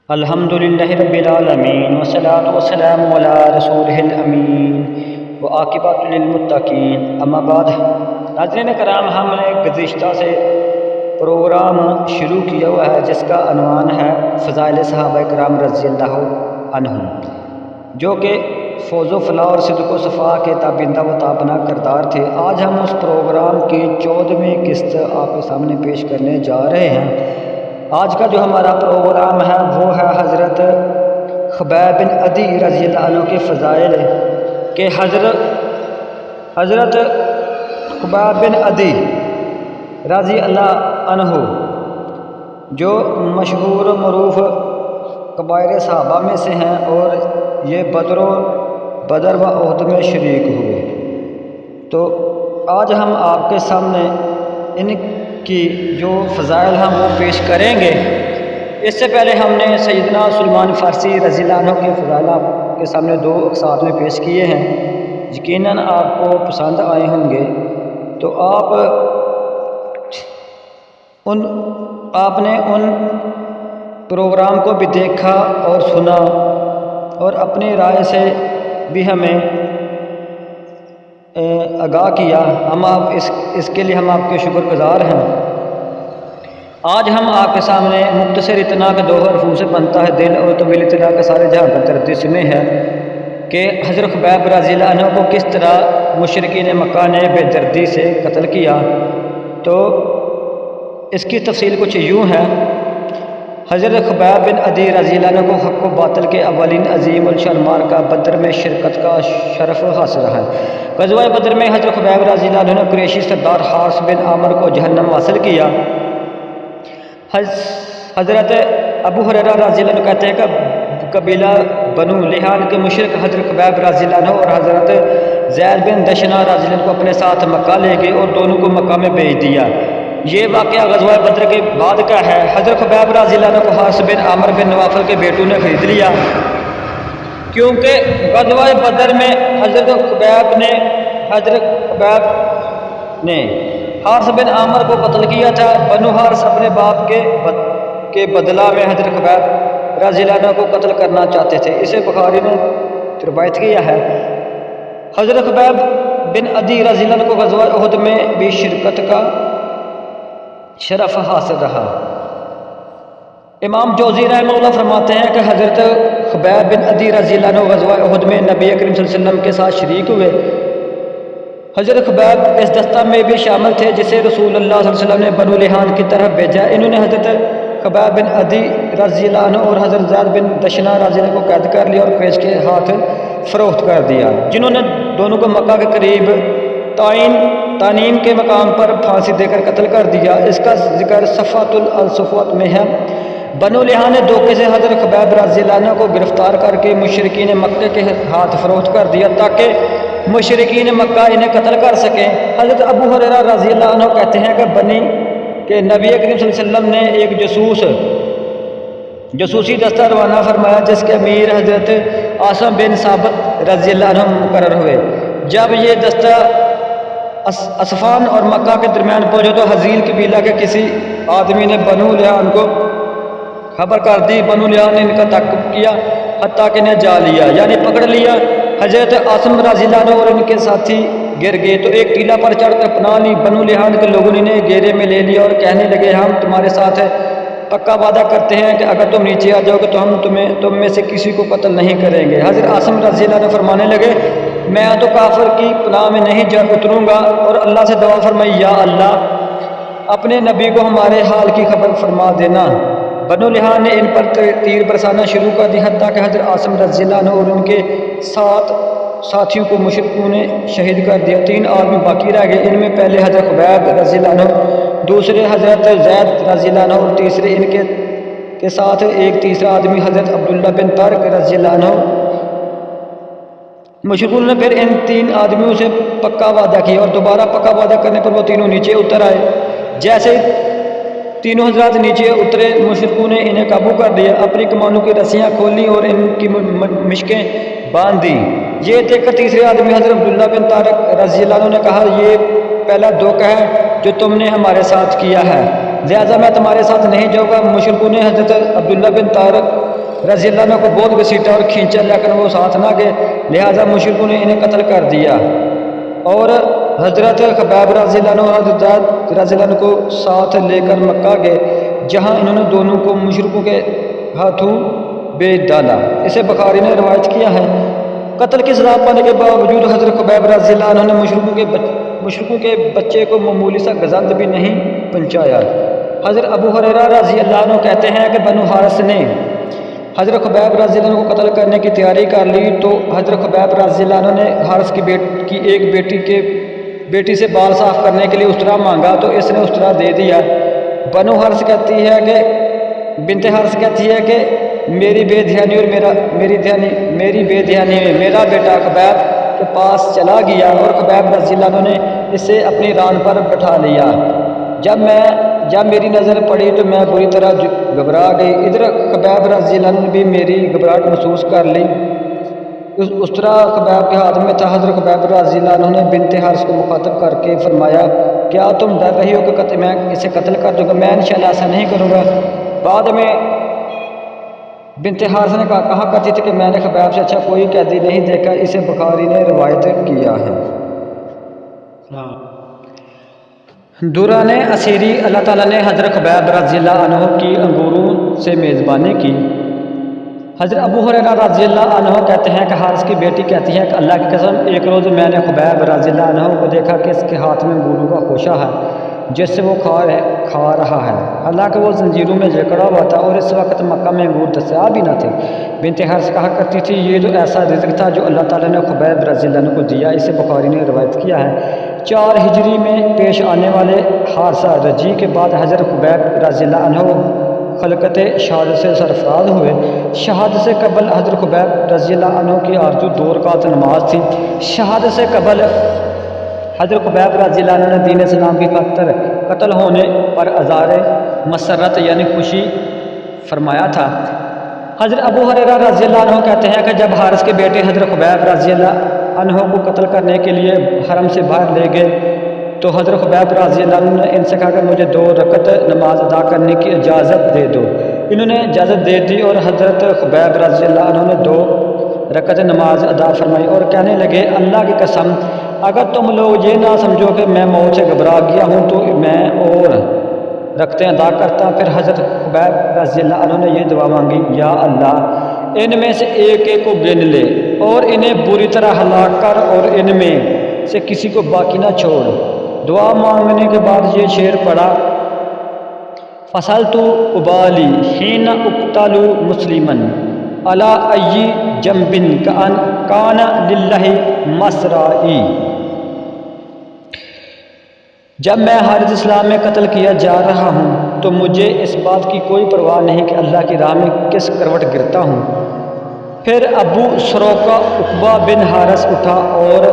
الحمدللہ رب العالمین والصلاة والسلام علی رسولہ الامین وعاقبۃ للمتقین اما بعد۔ ناظرین کرام، ہم نے گزشتہ سے پروگرام شروع کیا ہوا ہے جس کا عنوان ہے فضائل صحابہ کرام رضی اللہ عنہم، جو کہ فوز و فلاح اور صدق و صفا کے تابندہ و تابنا کردار تھے۔ آج ہم اس پروگرام کی 14ویں قسط آپ کے سامنے پیش کرنے جا رہے ہیں۔ آج کا جو ہمارا پروگرام ہے وہ ہے حضرت خبیب بن عدی رضی اللہ عنہ کے فضائل کہ حضرت خبیب بن عدی رضی اللہ عنہ جو مشہور و معروف کبائر صحابہ میں سے ہیں اور یہ بدر و احد میں شریک ہوئے، تو آج ہم آپ کے سامنے ان کی جو فضائل ہیں وہ پیش کریں گے۔ اس سے پہلے ہم نے سیدنا سلمان فارسی رضی اللہ عنہ کے فضائل آپ کے سامنے 2 اقساط میں پیش کیے ہیں، یقیناً آپ کو پسند آئے ہوں گے۔ تو آپ نے ان پروگرام کو بھی دیکھا اور سنا اور اپنی رائے سے بھی ہمیں آگاہ کیا، اس کے لیے ہم آپ کے شکر گزار ہیں۔ آج ہم آپ کے سامنے مختصر اتنا کہ 2 حرفوں سے بنتا ہے دل اور طویل اطلاع کا سارے جہاں کا درد اس میں ہے کہ حضرت خبیب رضی اللہ عنہ کو کس طرح مشرکین مکہ نے بے دردی سے قتل کیا۔ تو اس کی تفصیل کچھ یوں ہے۔ حضرت خبیب بن عدی رضی اللہ عنہ کو حق و باطل کے اولین عظیم الشان معرکہ بدر میں شرکت کا شرف حاصل ہے۔ غزوہ بدر میں حضرت خبیب رضی اللہ عنہ نے قریشی سردار حارث بن عامر کو جہنم حاصل کیا۔ حضرت ابو ہریرہ رضی اللہ عنہ کہتے ہیں کہ قبیلہ بنو لحیان کے مشرک حضرت خبیب رضی اللہ عنہ اور حضرت زید بن دشنہ رضی اللہ عنہ کو اپنے ساتھ مکہ لے گئے اور دونوں کو مکہ میں بھیج دیا۔ یہ واقعہ غزوہ بدر کے بعد کا ہے۔ حضرت خبیب رضی اللہ عنہ کو حارث بن عامر بن نوافل کے بیٹوں نے خرید لیا، کیونکہ غزوہ بدر میں حضرت خبیب نے حارث بن عامر کو قتل کیا تھا۔ بنو حارث اپنے باپ کے بدلہ میں حضرت خبیب رضی اللہ عنہ کو قتل کرنا چاہتے تھے۔ اسے بخاری نے روایت کیا ہے۔ حضرت خبیب بن عدی رضی اللہ عنہ کو غزوہ احد میں بھی شرکت کا شرف حاصل رہا۔ امام جوزی رحمہ اللہ فرماتے ہیں کہ حضرت خبیب بن عدی رضی اللہ عنہ غزوہ احد میں نبی کریم صلی اللہ علیہ وسلم کے ساتھ شریک ہوئے۔ حضرت خبیب اس دستہ میں بھی شامل تھے جسے رسول اللہ صلی اللہ علیہ وسلم نے بنو لحیان کی طرف بھیجا۔ انہوں نے حضرت خبیب بن عدی رضی اللہ عنہ اور حضرت زید بن دشنہ رضی اللہ عنہ کو قید کر لیا اور قریش کے ہاتھ فروخت کر دیا، جنہوں نے دونوں کو مکہ کے قریب تانیم کے مقام پر پھانسی دے کر قتل کر دیا۔ اس کا ذکر صفوۃ الصفوت میں ہے۔ بنو لحیان نے دھوکے سے حضرت خبیب رضی اللہ عنہ کو گرفتار کر کے مشرکین مکہ کے ہاتھ فروخت کر دیا تاکہ مشرکین مکہ انہیں قتل کر سکیں۔ حضرت ابو ہریرہ رضی اللہ عنہ کہتے ہیں کہ نبی کریم صلی اللہ علیہ وسلم نے ایک جاسوسی دستہ روانہ فرمایا جس کے امیر حضرت عاصم بن ثابت رضی اللہ عنہ مقرر ہوئے۔ جب یہ دستہ اصفان اور مکہ کے درمیان پہنچے تو حزیل قبیلہ کے کسی آدمی نے بنو لحیان کو خبر کر دی۔ بنو لحیان نے ان کا تعقب کیا حتیٰ کہ انہیں جا لیا، یعنی پکڑ لیا۔ حضرت عاصم رضی اللہ عنہ اور ان کے ساتھی گر گئے تو ایک ٹیلہ پر چڑھ کر پناہ لی۔ بنو لحیان کے لوگوں نے انہیں گھیرے میں لے لیا اور کہنے لگے، ہم تمہارے ساتھ پکا وعدہ کرتے ہیں کہ اگر تم نیچے آ جاؤ گے تو ہم تم میں سے کسی کو قتل نہیں کریں گے۔ حضرت عاصم رضی اللہ عنہ فرمانے لگے، میں تو کافر کی پناہ میں نہیں اتروں گا، اور اللہ سے دعا فرمائی، یا اللہ اپنے نبی کو ہمارے حال کی خبر فرما دینا۔ بنو لحیان نے ان پر تیر برسانا شروع کر دی حتیٰ کہ حضرت عاصم رضی اللہ عنہ اور ان کے ساتھیوں کو مشرکوں نے شہید کر دیا۔ 3 آدمی باقی رہ گئے، ان میں پہلے حضرت خبیب رضی اللہ عنہ، دوسرے حضرت زید رضی اللہ عنہ اور تیسرے ان کے ساتھ ایک تیسرا آدمی حضرت عبداللہ بن طارق رضی اللہ عنہ۔ مشرکوں نے پھر ان 3 آدمیوں سے پکا وعدہ کیا اور دوبارہ پکا وعدہ کرنے پر وہ تینوں نیچے اتر آئے۔ جیسے تینوں حضرات نیچے اترے مشرکوں نے انہیں قابو کر لیا، اپنی کمانوں کی رسیاں کھولیں اور ان کی مشکیں باندھ دیں۔ یہ دیکھ کر تیسرے آدمی حضرت عبداللہ بن طارق رضی اللہ عنہ نے کہا، یہ پہلا دھوکہ ہے جو تم نے ہمارے ساتھ کیا ہے، لہٰذا میں تمہارے ساتھ نہیں جاؤں گا۔ مشرکوں نے حضرت عبداللہ بن طارق رضی اللہ عنہ کو بہت گھسیٹا اور کھینچا لیکن وہ ساتھ نہ گئے، لہٰذا مشرکوں نے انہیں قتل کر دیا اور حضرت خبیب رضی اللہ عنہ اور حضرت زید رضی اللہ عنہ کو ساتھ لے کر مکہ گئے، جہاں انہوں نے دونوں کو مشرکوں کے ہاتھوں بیچ ڈالا۔ اسے بخاری نے روایت کیا ہے۔ قتل کی سزا پانے کے باوجود حضرت خبیب رضی اللہ عنہ نے مشرکوں کے بچے کو معمولی سا گزند بھی نہیں پہنچایا۔ حضرت ابو ہریرہ رضی اللہ عنہ کہتے ہیں کہ بنو حارث نے حضرت خبیب رضی اللہ عنہ کو قتل کرنے کی تیاری کر لی تو حضرت خبیب رضی اللہ عنہ نے حارث کی ایک بیٹی سے بال صاف کرنے کے لیے استرا مانگا تو اس نے استرا دے دیا۔ بنو حارث کہتی ہے کہ بنت حارث کہتی ہے کہ میری بے دھیانی اور میری بے دھیانی میں میرا بیٹا خبیب کے پاس چلا گیا اور خبیب رضی اللہ عنہ نے اسے اپنی ران پر بٹھا لیا۔ جب میری نظر پڑی تو میں بری طرح گھبرا گئی۔ ادھر خبیب رضی اللہ عنہ نے بھی میری گھبراہٹ محسوس کر لی۔ اس طرح خبیب کے ہاتھ میں تھا۔ حضرت خبیب رضی اللہ عنہ نے بنت حارث کو مخاطب کر کے فرمایا، کیا تم ڈر رہی ہو کہ میں اسے قتل کر دوں گا؟ میں انشاءاللہ ایسا نہیں کروں گا۔ بعد میں بنت حارث نے کہا کرتی تھی کہ میں نے خبیب سے اچھا کوئی قیدی نہیں دیکھا۔ اسے بخاری نے روایت کیا ہے۔ دوران اسیری اللہ تعالیٰ نے حضرت خبیب رضی اللہ عنہ کی انگوروں سے میزبانی کی۔ حضرت ابو ہریرہ رضی اللہ عنہ کہتے ہیں کہ حارث کی بیٹی کہتی ہے کہ اللہ کی قسم ایک روز میں نے خبیب رضی اللہ عنہ کو دیکھا کہ اس کے ہاتھ میں انگوروں کا خوشہ ہے جس سے وہ کھا رہا ہے، حالانکہ وہ زنجیروں میں جکڑا ہوا تھا اور اس وقت مکہ میں انگور دستیاب بھی نہ تھے۔ بنت حارث کہا کرتی تھی یہ تو ایسا رزق تھا جو اللہ تعالیٰ نے خبیب رضی اللہ عنہ کو دیا۔ اسے بخاری نے روایت کیا ہے۔ 4 ہجری میں پیش آنے والے حارثہ رجی کے بعد حضرت خبیب رضی اللہ عنہ خلقت شہادت سے سرفراز ہوئے۔ شہادت سے قبل حضرت خبیب رضی اللہ عنہ کی آرزو 2 رکعت نماز تھی۔ شہادت سے قبل حضرت خبیب رضی اللہ عنہ نے دین اسلام کی خاطر قتل ہونے پر اظہار مسرت یعنی خوشی فرمایا تھا۔ حضرت ابو ہریرہ رضی اللہ عنہ کہتے ہیں کہ جب حارث کے بیٹے حضرت خبیب رضی اللہ عنہ کو قتل کرنے کے لیے حرم سے باہر لے گئے تو حضرت خبیب رضی اللہ عنہ نے ان سے کہا کہ مجھے 2 رکعت نماز ادا کرنے کی اجازت دے دو۔ انہوں نے اجازت دے دی اور حضرت خبیب رضی اللہ عنہ نے 2 رکعت نماز ادا فرمائی اور کہنے لگے اللہ کی قسم اگر تم لوگ یہ نہ سمجھو کہ میں موت سے گھبرا گیا ہوں تو میں اور رکعتیں ادا کرتا۔ پھر حضرت خبیب رضی اللہ عنہ نے یہ دعا مانگی، یا اللہ ان میں سے ایک کو گن لے اور انہیں بری طرح ہلاک کر اور ان میں سے کسی کو باقی نہ چھوڑ۔ دعا مانگنے کے بعد یہ شعر پڑھا، فصلت ابالی حین اقتل مسلما علی ای جنب کان للہ مسرائی۔ جب میں حارث اسلام میں قتل کیا جا رہا ہوں تو مجھے اس بات کی کوئی پرواہ نہیں کہ اللہ کی راہ میں کس کروٹ گرتا ہوں۔ پھر ابو سروقہ عقبہ بن حارث اٹھا اور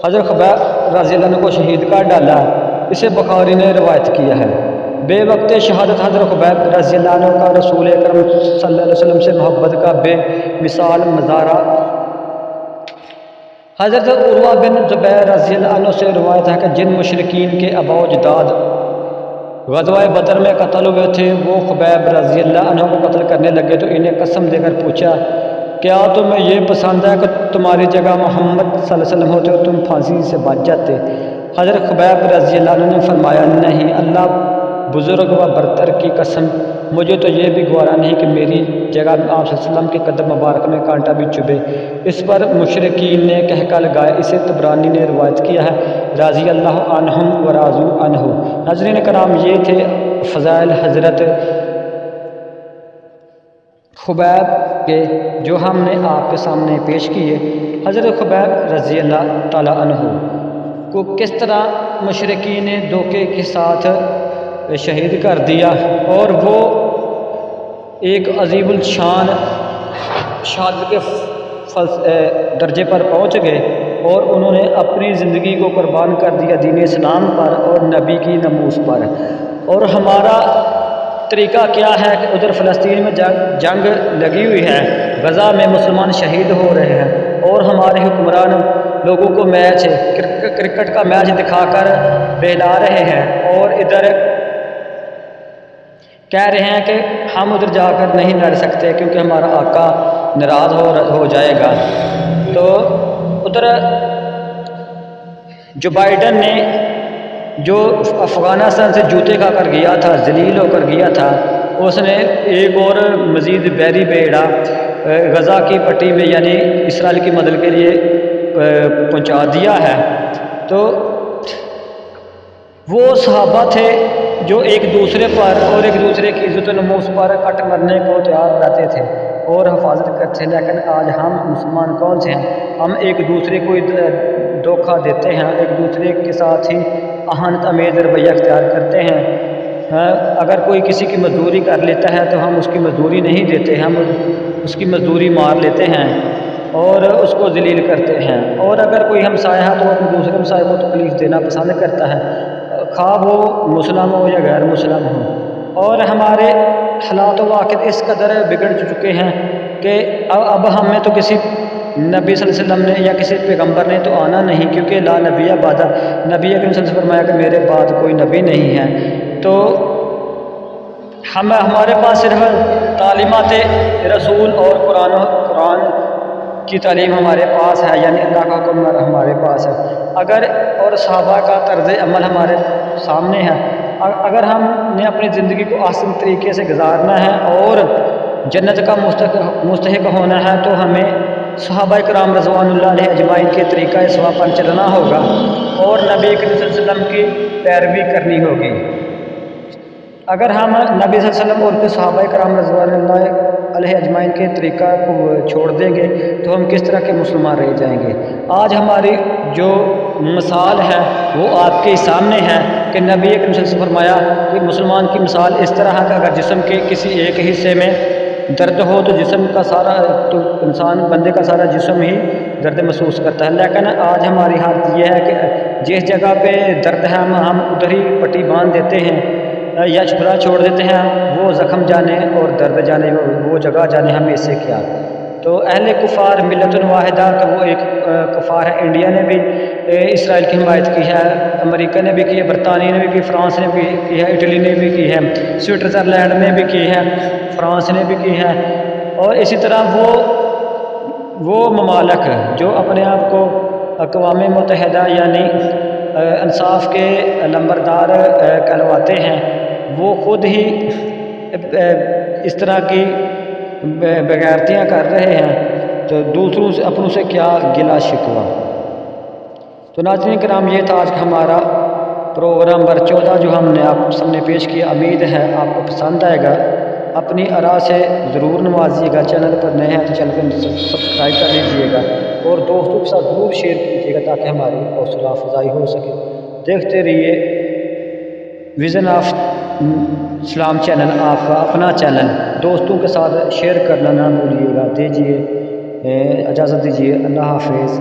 حضرت خبیب رضی اللہ عنہ کو شہید کر ڈالا۔ اسے بخاری نے روایت کیا ہے۔ بے وقت شہادت حضرت خبیب رضی اللہ عنہ کا رسول اکرم صلی اللہ علیہ وسلم سے محبت کا بے مثال مظاہرہ۔ حضرت عروہ بن زبیر رضی اللہ عنہ سے روایت ہے کہ جن مشرکین کے آباء و اجداد غزوہ بدر میں قتل ہوئے تھے وہ خبیب رضی اللہ عنہ کو قتل کرنے لگے تو انہیں قسم دے کر پوچھا، کیا تمہیں یہ پسند ہے کہ تمہاری جگہ محمد صلی اللہ علیہ وسلم ہوتے اور تم پھانسی سے بچ جاتے؟ حضرت خبیب رضی اللہ عنہ نے فرمایا، نہیں، اللہ بزرگ و برتر کی قسم مجھے تو یہ بھی گوارا نہیں کہ میری جگہ آپ صلی اللہ علیہ وسلم کے قدم مبارک میں کانٹا بھی چبھے۔ اس پر مشرکین نے کہکا لگایا۔ اسے طبرانی نے روایت کیا ہے، رضی اللہ عنہم و رضوا عنہ۔ ناظرین کرام، یہ تھے فضائل حضرت خبیب کے جو ہم نے آپ کے سامنے پیش کیے۔ حضرت خبیب رضی اللہ تعالیٰ عنہ کو کس طرح مشرکین نے دھوکے کے ساتھ شہید کر دیا اور وہ ایک عظیم الشان شہادت کے درجے پر پہنچ گئے اور انہوں نے اپنی زندگی کو قربان کر دیا دین اسلام پر اور نبی کی ناموس پر۔ اور ہمارا طریقہ کیا ہے کہ ادھر فلسطین میں جنگ لگی ہوئی ہے، غزہ میں مسلمان شہید ہو رہے ہیں اور ہمارے حکمران لوگوں کو کرکٹ کا میچ دکھا کر بہلا رہے ہیں، اور ادھر کہہ رہے ہیں کہ ہم ادھر جا کر نہیں لڑ سکتے کیونکہ ہمارا آقا ناراض ہو جائے گا۔ تو ادھر جو بائیڈن نے جو افغانستان سے جوتے کھا کر گیا تھا، ذلیل ہو کر گیا تھا، اس نے ایک اور مزید بیری بیڑا غزہ کی پٹی میں یعنی اسرائیل کی مدد کے لیے پہنچا دیا ہے۔ تو وہ صحابہ تھے جو ایک دوسرے پر اور ایک دوسرے کی عزت و نموز پر کٹ مرنے کو تیار رہتے تھے اور حفاظت کرتے تھے، لیکن آج ہم مسلمان کون سے ہیں؟ ہم ایک دوسرے کو دھوکہ دیتے ہیں، ایک دوسرے کے ساتھ ہی اہانت آمیز رویہ اختیار کرتے ہیں۔ اگر کوئی کسی کی مزدوری کر لیتا ہے تو ہم اس کی مزدوری نہیں دیتے، ہم اس کی مزدوری مار لیتے ہیں اور اس کو ذلیل کرتے ہیں۔ اور اگر کوئی ہمسایہ ہے تو وہ اپنے دوسرے ہمسایہ کو تکلیف دینا پسند کرتا ہے، خواہ وہ مسلم ہو یا غیر مسلم ہو۔ اور ہمارے حالات و واقعات اس قدر بگڑ چکے ہیں کہ اب ہمیں تو کسی نبی صلی اللہ علیہ وسلم نے یا کسی پیغمبر نے تو آنا نہیں، کیونکہ لا نبی بعد، نبی اکرم صلی اللہ علیہ وسلم نے فرمایا کہ میرے بعد کوئی نبی نہیں ہے۔ تو ہمارے پاس صرف تعلیمات رسول اور قرآن کی تعلیم ہمارے پاس ہے، یعنی اللہ کا حکم ہمارے پاس ہے، اور صحابہ کا طرز عمل ہمارے سامنے ہے۔ اگر ہم نے اپنی زندگی کو آسان طریقے سے گزارنا ہے اور جنت کا مستحق ہونا ہے تو ہمیں صحابہ کرام رضوان اللہ علیہ اجمعین کے طریقہ صواب پر چلنا ہوگا اور نبی کریم صلی اللہ علیہ وسلم کی پیروی کرنی ہوگی۔ اگر ہم نبی صلی اللہ علیہ وسلم اور کے صحابہ کرام رضوان اللہ علیہ اجمعین کے طریقہ کو چھوڑ دیں گے تو ہم کس طرح کے مسلمان رہ جائیں گے؟ آج ہماری جو مثال ہے وہ آپ کے سامنے ہے کہ نبی اکرم صلی اللہ علیہ وسلم فرمایا کہ مسلمان کی مثال اس طرح ہے کہ اگر جسم کے کسی ایک حصے میں درد ہو تو انسان بندے کا سارا جسم ہی درد محسوس کرتا ہے، لیکن آج ہماری حالت یہ ہے کہ جس جگہ پہ درد ہے ہم ادھر ہی پٹی باندھ دیتے ہیں یا چھپرا چھوڑ دیتے ہیں، وہ زخم جانے اور درد جانے، وہ جگہ جانے ہمیں اس سے کیا۔ تو اہل کفار ملت واحدہ کا وہ ایک کفار ہے۔ انڈیا نے بھی اسرائیل کی حمایت کی ہے، امریکہ نے بھی کی ہے، برطانیہ نے بھی کی، فرانس نے بھی کی ہے، اٹلی نے بھی کی ہے، سوئٹزرلینڈ نے بھی کی ہے، فرانس نے بھی کی ہے، اور اسی طرح وہ ممالک جو اپنے آپ کو اقوام متحدہ یعنی انصاف کے لمبردار کہلواتے ہیں، وہ خود ہی اس طرح کی بغیرتیاں کر رہے ہیں، تو دوسروں سے اپنوں سے کیا گلا شکوہ۔ تو ناظرین کرام، یہ تھا آج کا ہمارا پروگرام نمبر 14 جو ہم نے آپ سامنے پیش کیا۔ امید ہے آپ کو پسند آئے گا۔ اپنی آراء سے ضرور نوازیے گا۔ چینل پر نئے ہیں تو چینل کو سبسکرائب کر لیجیے گا اور دوستوں کے ساتھ ضرور شیئر کیجیے گا تاکہ ہماری حوصلہ افزائی ہو سکے۔ دیکھتے رہیے ویژن آف اسلام چینل، آپ کا اپنا چینل۔ دوستوں کے ساتھ شیئر کرنا نہ بھولیے گا۔ اجازت دیجیے، اللہ حافظ۔